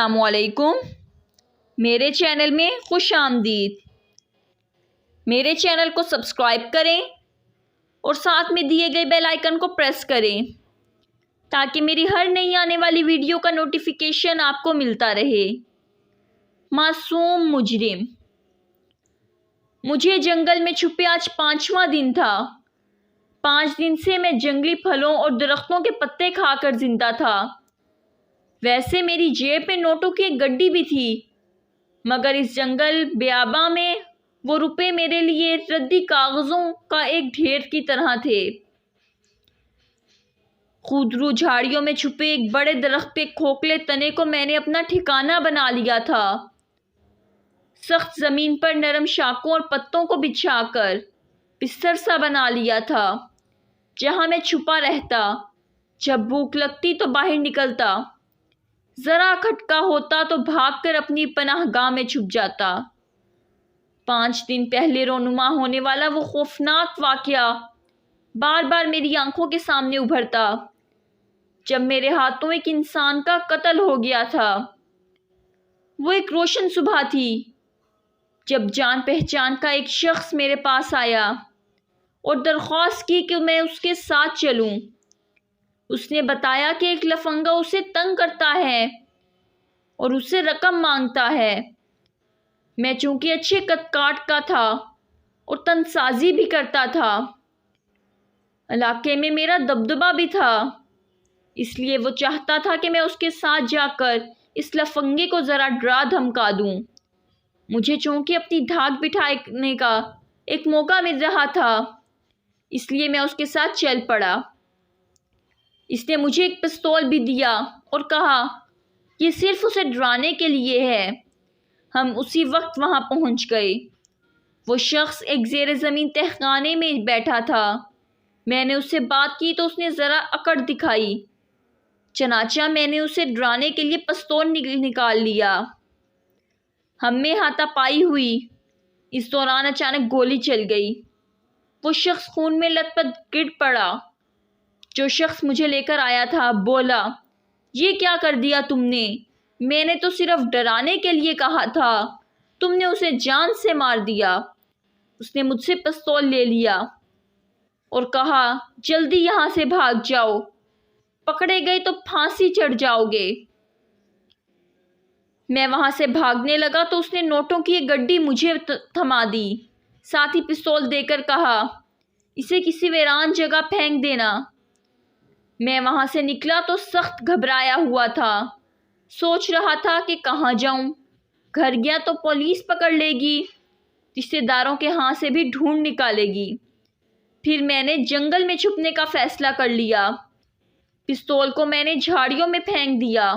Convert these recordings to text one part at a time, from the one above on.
السلام علیکم، میرے چینل میں خوش آمدید۔ میرے چینل کو سبسکرائب کریں اور ساتھ میں دیے گئے بیل آئیکن کو پریس کریں تاکہ میری ہر نئی آنے والی ویڈیو کا نوٹیفیکیشن آپ کو ملتا رہے۔ معصوم مجرم۔ مجھے جنگل میں چھپے آج 5واں دن تھا۔ 5 دن سے میں جنگلی پھلوں اور درختوں کے پتے کھا کر زندہ تھا۔ ویسے میری جیب میں نوٹوں کی ایک گڈی بھی تھی، مگر اس جنگل بیاباں میں وہ روپے میرے لیے ردی کاغذوں کا ایک ڈھیر کی طرح تھے۔ خودرو جھاڑیوں میں چھپے ایک بڑے درخت کے کھوکھلے تنے کو میں نے اپنا ٹھکانہ بنا لیا تھا۔ سخت زمین پر نرم شاخوں اور پتوں کو بچھا کر بستر سا بنا لیا تھا، جہاں میں چھپا رہتا۔ جب بھوک لگتی تو باہر نکلتا، ذرا کھٹکا ہوتا تو بھاگ کر اپنی پناہ گاہ میں چھپ جاتا۔ 5 دن پہلے رونما ہونے والا وہ خوفناک واقعہ بار بار میری آنکھوں کے سامنے ابھرتا، جب میرے ہاتھوں ایک انسان کا قتل ہو گیا تھا۔ وہ ایک روشن صبح تھی جب جان پہچان کا ایک شخص میرے پاس آیا اور درخواست کی کہ میں اس کے ساتھ چلوں۔ اس نے بتایا کہ ایک لفنگا اسے تنگ کرتا ہے اور اس سے رقم مانگتا ہے۔ میں چونکہ اچھے قد کاٹ کا تھا اور تن سازی بھی کرتا تھا، علاقے میں میرا دبدبہ بھی تھا، اس لیے وہ چاہتا تھا کہ میں اس کے ساتھ جا کر اس لفنگے کو ذرا ڈرا دھمکا دوں۔ مجھے چونکہ اپنی دھاک بٹھانے کا ایک موقع مل رہا تھا، اس لیے میں اس کے ساتھ چل پڑا۔ اس نے مجھے ایک پستول بھی دیا اور کہا یہ صرف اسے ڈرانے کے لیے ہے۔ ہم اسی وقت وہاں پہنچ گئے۔ وہ شخص ایک زیر زمین تہخانے میں بیٹھا تھا۔ میں نے اس سے بات کی تو اس نے ذرا اکڑ دکھائی، چنانچہ میں نے اسے ڈرانے کے لیے پستول نکال لیا۔ ہم میں ہاتھا پائی ہوئی۔ اس دوران اچانک گولی چل گئی۔ وہ شخص خون میں لت پت گر پڑا۔ جو شخص مجھے لے کر آیا تھا بولا، یہ کیا کر دیا تم نے؟ میں نے تو صرف ڈرانے کے لیے کہا تھا، تم نے اسے جان سے مار دیا۔ اس نے مجھ سے پستول لے لیا اور کہا جلدی یہاں سے بھاگ جاؤ، پکڑے گئے تو پھانسی چڑھ جاؤ گے۔ میں وہاں سے بھاگنے لگا تو اس نے نوٹوں کی ایک گڈی مجھے تھما دی، ساتھ ہی پستول دے کر کہا اسے کسی ویران جگہ پھینک دینا۔ میں وہاں سے نکلا تو سخت گھبرایا ہوا تھا، سوچ رہا تھا کہ کہاں جاؤں۔ گھر گیا تو پولیس پکڑ لے گی، رشتہ داروں کے ہاں سے بھی ڈھونڈ نکالے گی۔ پھر میں نے جنگل میں چھپنے کا فیصلہ کر لیا۔ پستول کو میں نے جھاڑیوں میں پھینک دیا۔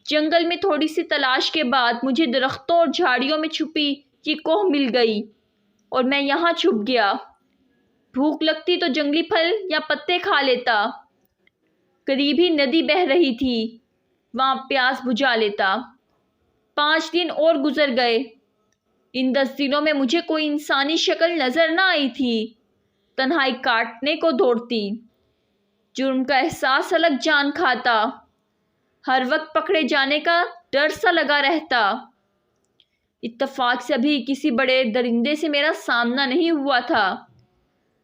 جنگل میں تھوڑی سی تلاش کے بعد مجھے درختوں اور جھاڑیوں میں چھپی یہ کوہ مل گئی اور میں یہاں چھپ گیا۔ بھوک لگتی تو جنگلی پھل یا پتے کھا لیتا۔ قریب ہی ندی بہہ رہی تھی، وہاں پیاس بجھا لیتا۔ 5 دن اور گزر گئے۔ ان 10 دنوں میں مجھے کوئی انسانی شکل نظر نہ آئی تھی۔ تنہائی کاٹنے کو دوڑتی، جرم کا احساس الگ جان کھاتا، ہر وقت پکڑے جانے کا ڈر سا لگا رہتا۔ اتفاق سے ابھی کسی بڑے درندے سے میرا سامنا نہیں ہوا تھا،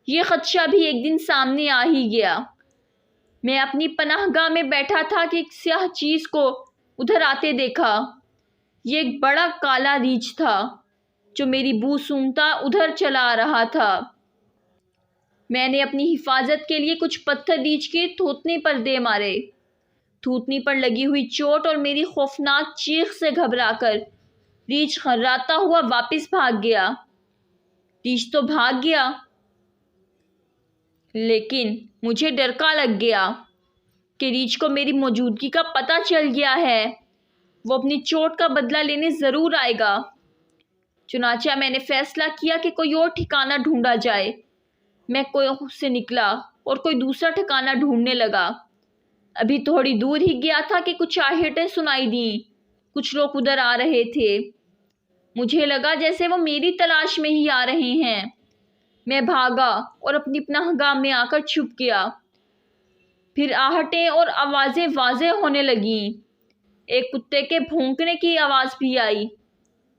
یہ خدشہ بھی ایک دن سامنے آ ہی گیا۔ میں اپنی پناہ گاہ میں بیٹھا تھا کہ ایک سیاہ چیز کو ادھر آتے دیکھا۔ یہ ایک بڑا کالا ریچھ تھا جو میری بو سونگتا ادھر چلا آ رہا تھا۔ میں نے اپنی حفاظت کے لیے کچھ پتھر ریچھ کی تھوتنی پر دے مارے۔ تھوتنی پر لگی ہوئی چوٹ اور میری خوفناک چیخ سے گھبرا کر ریچھ خراتا ہوا واپس بھاگ گیا۔ ریچھ تو بھاگ گیا، لیکن مجھے ڈرکا لگ گیا کہ ریچھ کو میری موجودگی کا پتہ چل گیا ہے، وہ اپنی چوٹ کا بدلہ لینے ضرور آئے گا۔ چنانچہ میں نے فیصلہ کیا کہ کوئی اور ٹھکانہ ڈھونڈا جائے۔ میں کوہ سے نکلا اور کوئی دوسرا ٹھکانہ ڈھونڈنے لگا۔ ابھی تھوڑی دور ہی گیا تھا کہ کچھ آہٹیں سنائی دیں، کچھ لوگ ادھر آ رہے تھے۔ مجھے لگا جیسے وہ میری تلاش میں ہی آ رہے ہیں۔ میں بھاگا اور اپنی پناہ گاہ میں آ کر چھپ گیا۔ پھر آہٹیں اور آوازیں واضح ہونے لگیں۔ ایک کتے کے بھونکنے کی آواز بھی آئی۔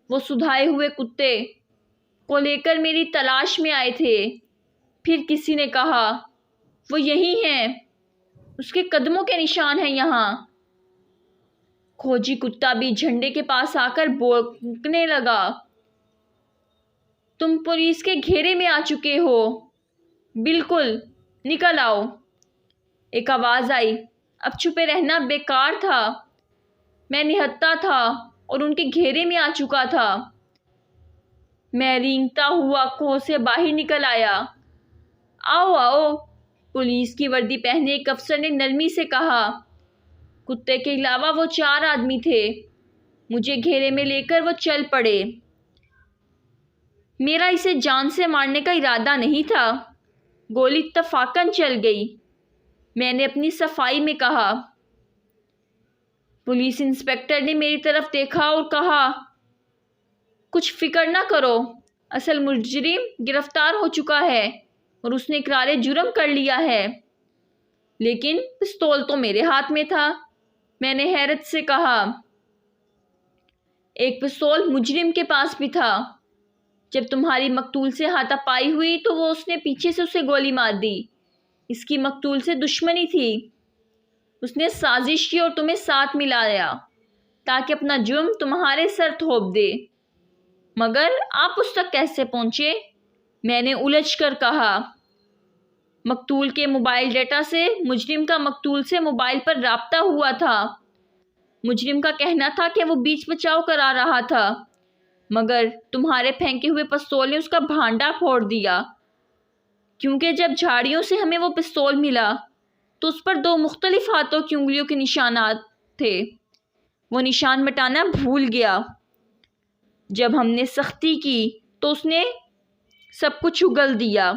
وہ سدھائے ہوئے کتے کو لے کر میری تلاش میں آئے تھے۔ پھر کسی نے کہا، وہ یہی ہیں، اس کے قدموں کے نشان ہیں یہاں۔ کھوجی کتا بھی جھنڈے کے پاس آ کر بھونکنے لگا۔ تم پولیس کے گھیرے میں آ چکے ہو۔ بالکل، نکل آؤ۔ ایک آواز آئی۔ اب چھپے رہنا بیکار تھا۔ میں نہتا تھا اور ان کے گھیرے میں آ چکا تھا۔ میں رینگتا ہوا کھو سے باہر نکل آیا۔ آؤ آؤ، پولیس کی وردی پہنے ایک افسر نے نرمی سے کہا۔ کتے کے علاوہ وہ 4 آدمی تھے۔ مجھے گھیرے میں لے کر وہ چل پڑے۔ میرا اسے جان سے مارنے کا ارادہ نہیں تھا۔ گولی اتفاقاً چل گئی، میں نے اپنی صفائی میں کہا۔ پولیس انسپکٹر نے میری طرف دیکھا اور کہا، کچھ فکر نہ کرو، اصل مجرم گرفتار ہو چکا ہے اور اس نے اقرار جرم کر لیا ہے۔ لیکن پستول تو میرے ہاتھ میں تھا، میں نے حیرت سے کہا۔ ایک پستول مجرم کے پاس بھی تھا۔ جب تمہاری مقتول سے ہاتھا پائی ہوئی تو وہ اس نے پیچھے سے اسے گولی مار دی۔ اس کی مقتول سے دشمنی تھی۔ اس نے سازش کی اور تمہیں ساتھ ملایا تاکہ اپنا جرم تمہارے سر تھوپ دے۔ مگر آپ اس تک کیسے پہنچے؟ میں نے الجھ کر کہا۔ مقتول کے موبائل ڈیٹا سے مجرم کا مقتول سے موبائل پر رابطہ ہوا تھا۔ مجرم کا کہنا تھا کہ وہ بیچ بچاؤ کرا رہا تھا، مگر تمہارے پھینکے ہوئے پستول نے اس کا بھانڈا پھوڑ دیا، کیونکہ جب جھاڑیوں سے ہمیں وہ پستول ملا تو اس پر 2 مختلف ہاتھوں کی انگلیوں کے نشانات تھے۔ وہ نشان مٹانا بھول گیا۔ جب ہم نے سختی کی تو اس نے سب کچھ اگل دیا۔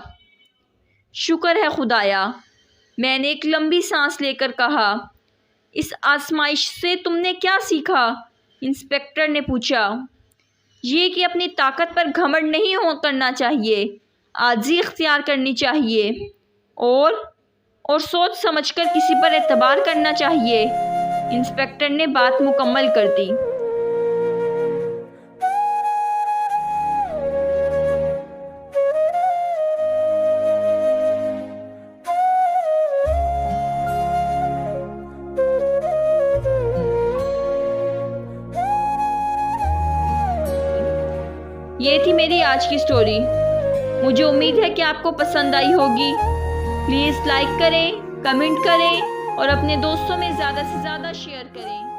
شکر ہے خدایا، میں نے ایک لمبی سانس لے کر کہا۔ اس آزمائش سے تم نے کیا سیکھا؟ انسپکٹر نے پوچھا۔ یہ کہ اپنی طاقت پر گھمنڈ نہیں کرنا چاہیے، عاجزی اختیار کرنی چاہیے اور سوچ سمجھ کر کسی پر اعتبار کرنا چاہیے۔ انسپکٹر نے بات مکمل کر دی۔ یہ تھی میری آج کی سٹوری۔ مجھے امید ہے کہ آپ کو پسند آئی ہوگی۔ پلیز لائک کریں، کمنٹ کریں اور اپنے دوستوں میں زیادہ سے زیادہ شیئر کریں۔